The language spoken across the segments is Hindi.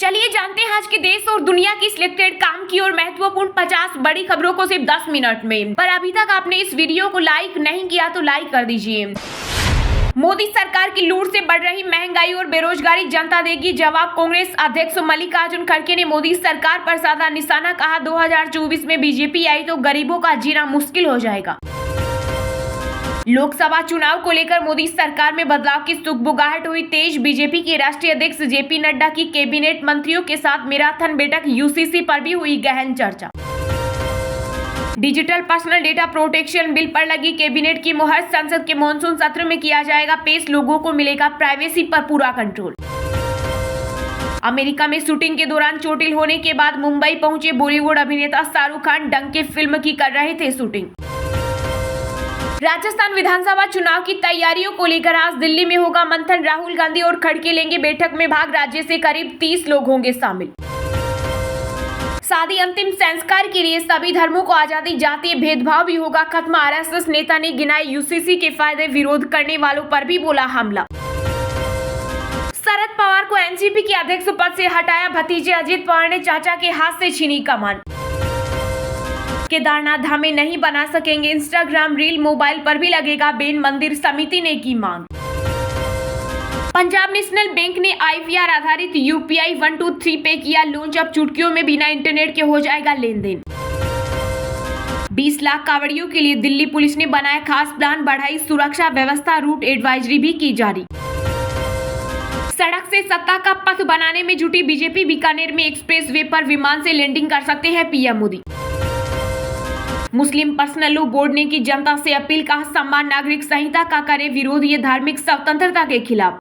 चलिए जानते हैं आज के देश और दुनिया की सिलेक्टेड काम की और महत्वपूर्ण 50 बड़ी खबरों को सिर्फ 10 मिनट में। पर अभी तक आपने इस वीडियो को लाइक नहीं किया तो लाइक कर दीजिए। मोदी सरकार की लूट से बढ़ रही महंगाई और बेरोजगारी जनता देगी जवाब। कांग्रेस अध्यक्ष मल्लिकार्जुन खड़गे ने मोदी सरकार पर साधा निशाना, कहा 2024 में बीजेपी आई तो गरीबों का जीना मुश्किल हो जाएगा। लोकसभा चुनाव को लेकर मोदी सरकार में बदलाव की सुगबुगाहट हुई तेज। बीजेपी के राष्ट्रीय अध्यक्ष जेपी नड्डा की कैबिनेट मंत्रियों के साथ मैराथन बैठक, यूसीसी पर भी हुई गहन चर्चा। Digital personal data protection bill पर लगी कैबिनेट की मुहर, संसद के मॉनसून सत्र में किया जाएगा पेश, लोगों को मिलेगा प्राइवेसी पर पूरा कंट्रोल। अमेरिका में शूटिंग के दौरान चोटिल होने के बाद मुंबई पहुंचे बॉलीवुड अभिनेता शाहरुख खान, डंके फिल्म की कर रहे थे शूटिंग। राजस्थान विधानसभा चुनाव की तैयारियों को लेकर आज दिल्ली में होगा मंथन, राहुल गांधी और खड़गे लेंगे बैठक में भाग, राज्य से करीब 30 लोग होंगे शामिल। शादी अंतिम संस्कार के लिए सभी धर्मों को आजादी, जातीय भेदभाव भी होगा खत्म, आरएसएस नेता ने गिनाए यूसीसी के फायदे, विरोध करने वालों पर भी बोला हमला। शरद पवार को एनसीपी के अध्यक्ष पद से हटाया, भतीजे अजित पवार ने चाचा के हाथ से छीनी कमान। केदारनाथ धाम में नहीं बना सकेंगे इंस्टाग्राम रील, मोबाइल पर भी लगेगा बैन, मंदिर समिति ने की मांग। पंजाब नेशनल बैंक ने आईवीआर आधारित यूपीआई 123 पे किया लॉन्च, अब चुटकियों में बिना इंटरनेट के हो जाएगा लेन देन। 20 लाख कांवड़ियों के लिए दिल्ली पुलिस ने बनाया खास प्लान, बढ़ाई सुरक्षा व्यवस्था, रूट एडवाइजरी भी की जारी। सड़क से सत्ता का पथ बनाने में जुटी बीजेपी, बीकानेर में एक्सप्रेस वे पर विमान से लैंडिंग कर सकते हैं पीएम मोदी। मुस्लिम पर्सनल लॉ बोर्ड ने की जनता से अपील, कहा समान नागरिक संहिता का करे विरोध, ये धार्मिक स्वतंत्रता के खिलाफ।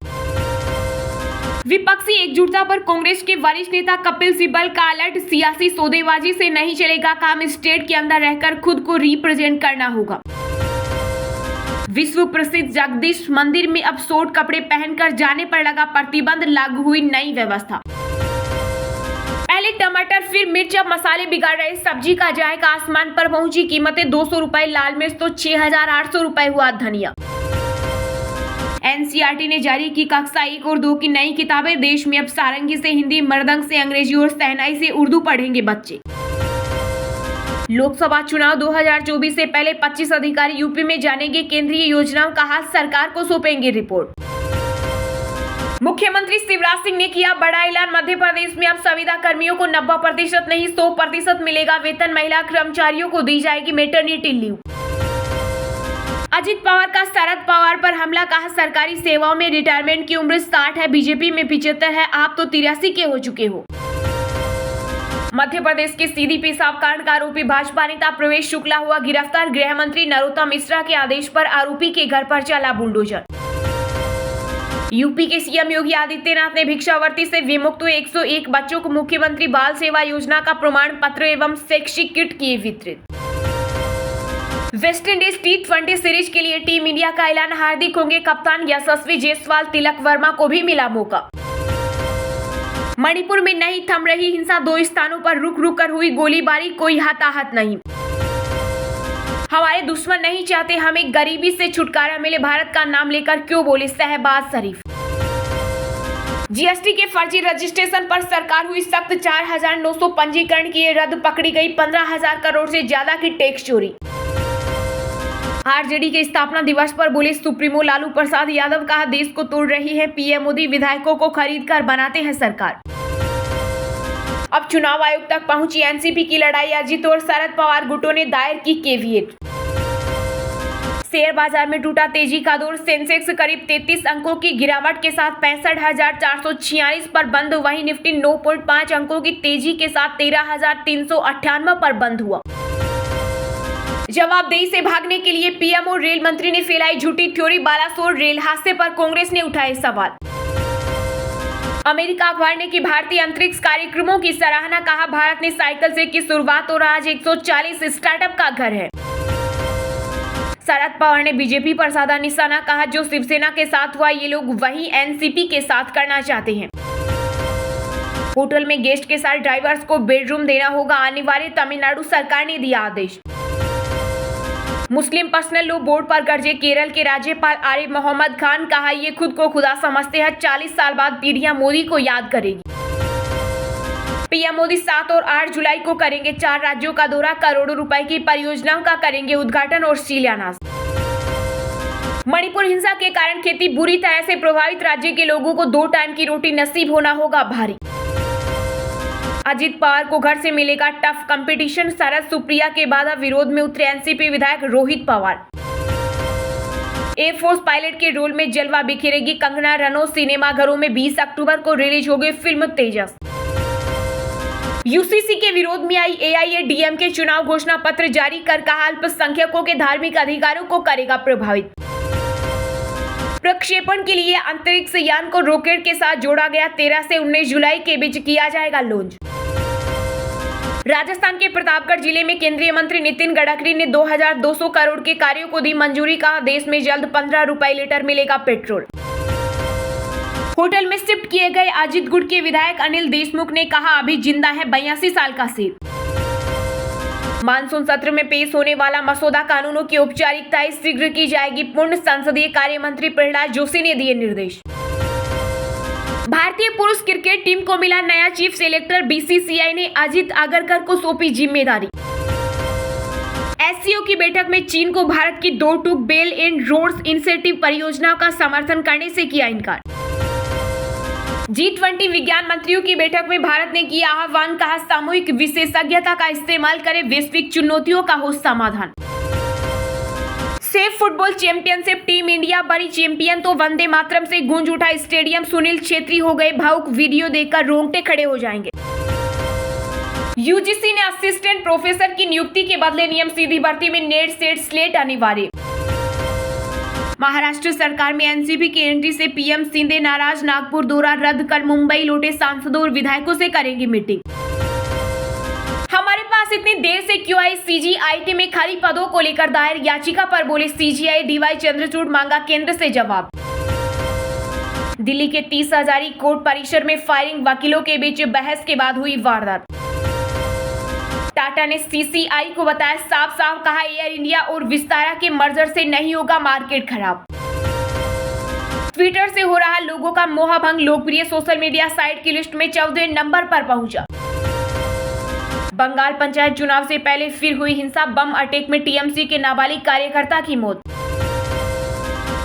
विपक्षी एकजुटता पर कांग्रेस के वरिष्ठ नेता कपिल सिब्बल का अलर्ट, सियासी सौदेबाजी से नहीं चलेगा काम, स्टेट के अंदर रहकर खुद को रिप्रेजेंट करना होगा। विश्व प्रसिद्ध जगदीश मंदिर में अब शॉर्ट कपड़े पहनकर जाने पर लगा प्रतिबंध, लागू हुई नई व्यवस्था। पहले टमाटर फिर मिर्च, अब मसाले बिगाड़ रहे सब्जी का जायका, आसमान पर पहुंची कीमतें, 200 रुपए लाल मिर्च तो 6,800 रुपए हुआ धनिया। एनसीईआरटी ने जारी की कक्षा 1 और 2 की नई किताबें, देश में अब सारंगी से हिंदी, मृदंग से अंग्रेजी और शहनाई से उर्दू पढ़ेंगे बच्चे। लोकसभा चुनाव 2024 से पहले 25 अधिकारी यूपी में जानेंगे केंद्रीय योजनाओं का हाथ, सरकार को सौंपेंगे रिपोर्ट। मुख्यमंत्री शिवराज सिंह ने किया बड़ा ऐलान, मध्य प्रदेश में अब संविदा कर्मियों को 90% नहीं 100% मिलेगा वेतन, महिला कर्मचारियों को दी जाएगी मैटरनिटी लीव। अजित पवार का शरद पवार पर हमला, कहा सरकारी सेवाओं में रिटायरमेंट की उम्र 60 है, बीजेपी में 75 है, आप तो 83 के हो चुके हो। मध्य प्रदेश के सीधी पेशाब कांड का आरोपी भाजपा नेता प्रवेश शुक्ला हुआ गिरफ्तार, गृह मंत्री नरोत्तम मिश्रा के आदेश पर आरोपी के घर पर चला बुलडोजर। यूपी के सीएम योगी आदित्यनाथ ने भिक्षावृत्ति से विमुक्त हुए 101 बच्चों को मुख्यमंत्री बाल सेवा योजना का प्रमाण पत्र एवं शैक्षिक किट किए वितरित। वेस्टइंडीज T20 सीरीज के लिए टीम इंडिया का ऐलान, हार्दिक होंगे कप्तान, यशस्वी जायसवाल, तिलक वर्मा को भी मिला मौका। मणिपुर में नहीं थम रही हिंसा, 2 स्थानों पर रुक रुक कर हुई गोलीबारी, कोई हताहत नहीं। हमारे दुश्मन नहीं चाहते हमें गरीबी से छुटकारा मिले, भारत का नाम लेकर क्यों बोले शहबाज शरीफ। जीएसटी के फर्जी रजिस्ट्रेशन पर सरकार हुई सख्त, 4,900 पंजीकरण किए रद्द, पकड़ी गई 15,000 करोड़ से ज्यादा की टैक्स चोरी। आरजेडी के स्थापना दिवस पर बोले सुप्रीमो लालू प्रसाद यादव, कहा देश को तोड़ रही है पीएम मोदी, विधायकों को खरीद कर बनाते हैं सरकार। अब चुनाव आयोग तक पहुंची एनसीपी की लड़ाई, अजित और शरद पवार गुटों ने दायर की केवीएट। शेयर बाजार में टूटा तेजी का दौर, सेंसेक्स करीब 33 अंकों की गिरावट के साथ 65,446 पर बंद, वहीं निफ्टी 9.5 अंकों की तेजी के साथ 13,398 पर बंद हुआ। जवाबदेही से भागने के लिए पीएम और रेल मंत्री ने फैलाई झूठी थ्योरी, बालासोर रेल हादसे पर कांग्रेस ने उठाए सवाल। अमेरिका अखबार ने की भारतीय अंतरिक्ष कार्यक्रमों की सराहना, कहा भारत ने साइकिल से की शुरुआत और आज 140 स्टार्टअप का घर है। शरद पवार ने बीजेपी पर साधा निशाना, कहा जो शिवसेना के साथ हुआ ये लोग वही एनसीपी के साथ करना चाहते हैं। होटल में गेस्ट के साथ ड्राइवर्स को बेडरूम देना होगा अनिवार्य, तमिलनाडु सरकार ने दिया आदेश। मुस्लिम पर्सनल लॉ बोर्ड पर गरजे केरल के राज्यपाल आरिफ मोहम्मद खान, कहा ये खुद को खुदा समझते हैं, 40 साल बाद पीढ़ियां मोदी को याद करेगी। पीएम मोदी 7 और 8 जुलाई को करेंगे 4 राज्यों का दौरा, करोड़ों रुपए की परियोजनाओं का करेंगे उद्घाटन और शिलान्यास। मणिपुर हिंसा के कारण खेती बुरी तरह से प्रभावित, राज्य के लोगों को 2 टाइम की रोटी नसीब होना होगा भारी। अजित पवार को घर से मिलेगा टफ कंपटीशन, शरद सुप्रिया के बाधा विरोध में उतरे एनसीपी विधायक रोहित पवार। एयरफोर्स पायलट के रोल में जलवा बिखेरेगी कंगना रनौत, सिनेमाघरों में 20 अक्टूबर को रिलीज होगी फिल्म तेजस। यूसीसी के विरोध में आई एआईएडीएमके चुनाव घोषणा पत्र जारी कर कहा अल्पसंख्यकों के धार्मिक अधिकारों को करेगा प्रभावित। प्रक्षेपण के लिए अंतरिक्ष यान को रॉकेट के साथ जोड़ा गया, 13 से 19 जुलाई के बीच किया जाएगा लॉन्च। राजस्थान के प्रतापगढ़ जिले में केंद्रीय मंत्री नितिन गडकरी ने 2200 करोड़ के कार्यों को दी मंजूरी, कहा देश में जल्द 15 रुपए लीटर मिलेगा पेट्रोल। होटल में शिफ्ट किए गए अजित गुट के विधायक अनिल देशमुख ने कहा अभी जिंदा है 82 साल का शेर। मानसून सत्र में पेश होने वाला मसौदा कानूनों की औपचारिकताएं शीघ्र की जाएगी, पूर्ण संसदीय कार्य मंत्री प्रहलाद जोशी ने दिए निर्देश। भारतीय पुरुष क्रिकेट टीम को मिला नया चीफ सेलेक्टर, बीसीसीआई ने अजित आगरकर को सौंपी जिम्मेदारी। एससीओ की बैठक में चीन को भारत की डोर टू बेल एंड रोड्स इनिशिएटिव परियोजनाओं का समर्थन करने से किया इनकार। G20 विज्ञान मंत्रियों की बैठक में भारत ने किया आह्वान, कहा सामूहिक विशेषज्ञता का इस्तेमाल करें, वैश्विक चुनौतियों का हो समाधान। Safe football championship, team India बनी चैंपियन तो वंदे मातरम से गूंज उठा स्टेडियम, सुनील छेत्री हो गए भावुक, वीडियो देखकर रोंगटे खड़े हो जाएंगे। यूजीसी ने असिस्टेंट प्रोफेसर की नियुक्ति के बदले नियम सीधी भर्ती में नेट सेट स्लेट अनिवार्य। महाराष्ट्र सरकार में एनसीपी की एंट्री से पीएम शिंदे नाराज, नागपुर दौरा रद्द कर मुंबई लौटे सांसदों और विधायकों से करेंगे मीटिंग। हमारे पास इतनी देर से क्यों आई, सीजीआईटी में खाली पदों को लेकर दायर याचिका पर बोले सीजीआई, डीवाई चंद्रचूड़ मांगा केंद्र से जवाब। दिल्ली के 30 हजारी कोर्ट परिसर में फायरिंग, वकीलों के बीच बहस के बाद हुई वारदात। टाटा ने सीसीआई को बताया साफ साफ, कहा एयर इंडिया और विस्तारा के मर्जर से नहीं होगा मार्केट खराब। ट्विटर से हो रहा लोगों का मोहभंग, लोकप्रिय सोशल मीडिया साइट की लिस्ट में 14वें नंबर पर पहुंचा। बंगाल पंचायत चुनाव से पहले फिर हुई हिंसा, बम अटैक में टीएमसी के नाबालिग कार्यकर्ता की मौत।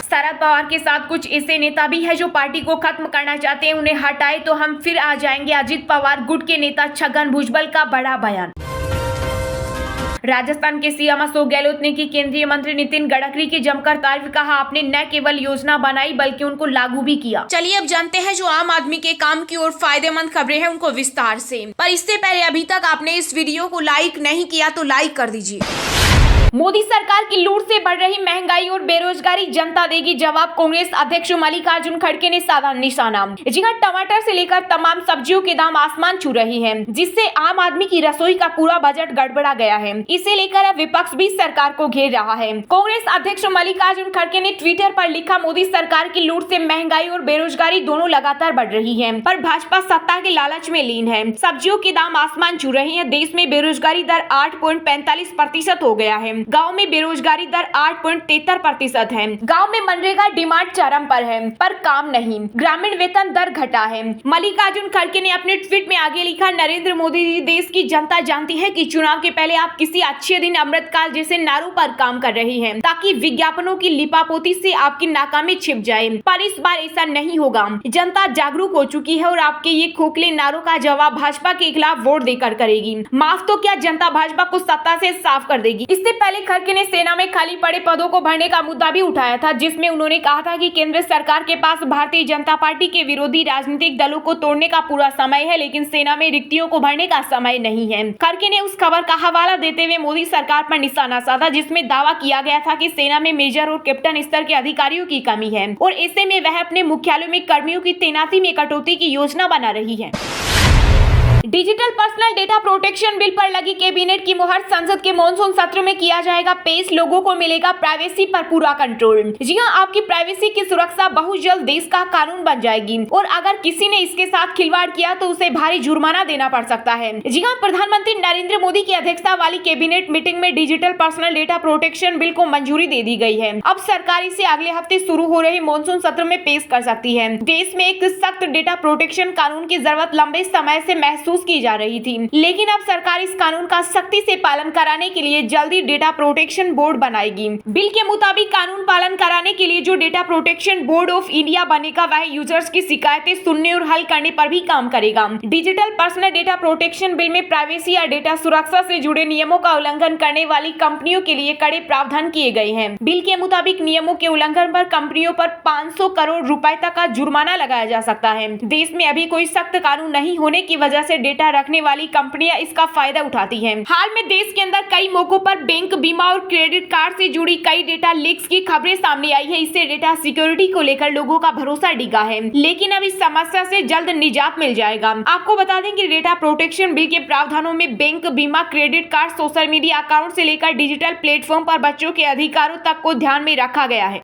शरद पवार के साथ कुछ ऐसे नेता भी है जो पार्टी को खत्म करना चाहते हैं, उन्हें हटाए तो हम फिर आ जाएंगे, अजित पवार गुट के नेता छगन भुजबल का बड़ा बयान। राजस्थान के सीएम अशोक गहलोत ने की केंद्रीय मंत्री नितिन गडकरी की जमकर तारीफ, कहा आपने न केवल योजना बनाई बल्कि उनको लागू भी किया। चलिए अब जानते हैं जो आम आदमी के काम की और फायदेमंद खबरें हैं उनको विस्तार से। पर इससे पहले अभी तक आपने इस वीडियो को लाइक नहीं किया तो लाइक कर दीजिए। मोदी सरकार की लूट से बढ़ रही महंगाई और बेरोजगारी, जनता देगी जवाब, कांग्रेस अध्यक्ष मल्लिकार्जुन खड़गे ने साधा निशाना। जी हां, टमाटर से लेकर तमाम सब्जियों के दाम आसमान छू रही हैं, जिससे आम आदमी की रसोई का पूरा बजट गड़बड़ा गया है। इसे लेकर अब विपक्ष भी सरकार को घेर रहा है। कांग्रेस अध्यक्ष मल्लिकार्जुन खड़गे ने ट्विटर पर लिखा, मोदी सरकार की लूट से महंगाई और बेरोजगारी दोनों लगातार बढ़ रही है, पर भाजपा सत्ता के लालच में लीन है। सब्जियों के दाम आसमान छू रहे हैं, देश में बेरोजगारी दर 8.45% हो गया है। गांव में बेरोजगारी दर 8.73% है। गांव में मनरेगा डिमांड चरम पर है, पर काम नहीं। ग्रामीण वेतन दर घटा है। मल्लिकार्जुन खड़गे ने अपने ट्वीट में आगे लिखा, नरेंद्र मोदी जी, देश की जनता जानती है कि चुनाव के पहले आप किसी अच्छे दिन अमृतकाल जैसे नारों पर काम कर रही हैं, ताकि विज्ञापनों की लिपापोती से आपकी नाकामी छिप जाए, पर इस बार ऐसा नहीं होगा। जनता जागरूक हो चुकी है और आपके ये खोखले नारों का जवाब भाजपा के खिलाफ वोट देकर करेगी। माफ तो क्या, जनता भाजपा को सत्ता से साफ कर देगी। इससे पहले खड़गे ने सेना में खाली पड़े पदों को भरने का मुद्दा भी उठाया था, जिसमें उन्होंने कहा था कि केंद्र सरकार के पास भारतीय जनता पार्टी के विरोधी राजनीतिक दलों को तोड़ने का पूरा समय है, लेकिन सेना में रिक्तियों को भरने का समय नहीं है। खड़गे ने उस खबर का हवाला देते हुए मोदी सरकार पर निशाना साधा, जिसमें दावा किया गया था कि सेना में मेजर और कैप्टन स्तर के अधिकारियों की कमी है और ऐसे में वह अपने मुख्यालयों में कर्मियों की तैनाती में कटौती की योजना बना रही है। Digital personal data protection bill पर लगी कैबिनेट की मुहर, संसद के मॉनसून सत्र में किया जाएगा पेश, लोगों को मिलेगा प्राइवेसी पर पूरा कंट्रोल। जी हां, आपकी प्राइवेसी की सुरक्षा बहुत जल्द देश का कानून बन जाएगी और अगर किसी ने इसके साथ खिलवाड़ किया तो उसे भारी जुर्माना देना पड़ सकता है। जी हां, प्रधानमंत्री नरेंद्र मोदी की अध्यक्षता वाली कैबिनेट मीटिंग में digital personal data protection bill को मंजूरी दे दी गई है। अब सरकार इसे अगले हफ्ते शुरू हो रहे मॉनसून सत्र में पेश कर सकती है। देश में एक सख्त डेटा प्रोटेक्शन कानून की जरूरत लंबे समय से महसूस की जा रही थी, लेकिन अब सरकार इस कानून का सख्ती से पालन कराने के लिए जल्दी डेटा प्रोटेक्शन बोर्ड बनाएगी। बिल के मुताबिक कानून पालन कराने के लिए जो data protection board of India बनेगा वह यूजर्स की शिकायतें सुनने और हल करने पर भी काम करेगा। Digital personal data protection bill में प्राइवेसी या डेटा सुरक्षा से जुड़े नियमों का उल्लंघन करने वाली कंपनियों के लिए कड़े प्रावधान किए गए हैं। बिल के मुताबिक नियमों के उल्लंघन पर कंपनियों पर 500 करोड़ रुपए तक का जुर्माना लगाया जा सकता है। देश में अभी कोई सख्त कानून नहीं होने की वजह से डेटा रखने वाली कंपनियां इसका फायदा उठाती हैं। हाल में देश के अंदर कई मौकों पर बैंक, बीमा और क्रेडिट कार्ड से जुड़ी कई डेटा लीक्स की खबरें सामने आई है। इससे डेटा सिक्योरिटी को लेकर लोगों का भरोसा डिगा है, लेकिन अब इस समस्या से जल्द निजात मिल जाएगा। आपको बता दें कि डेटा प्रोटेक्शन बिल के प्रावधानों में बैंक, बीमा, credit card, social media account से लेकर डिजिटल प्लेटफॉर्म पर बच्चों के अधिकारों तक को ध्यान में रखा गया है।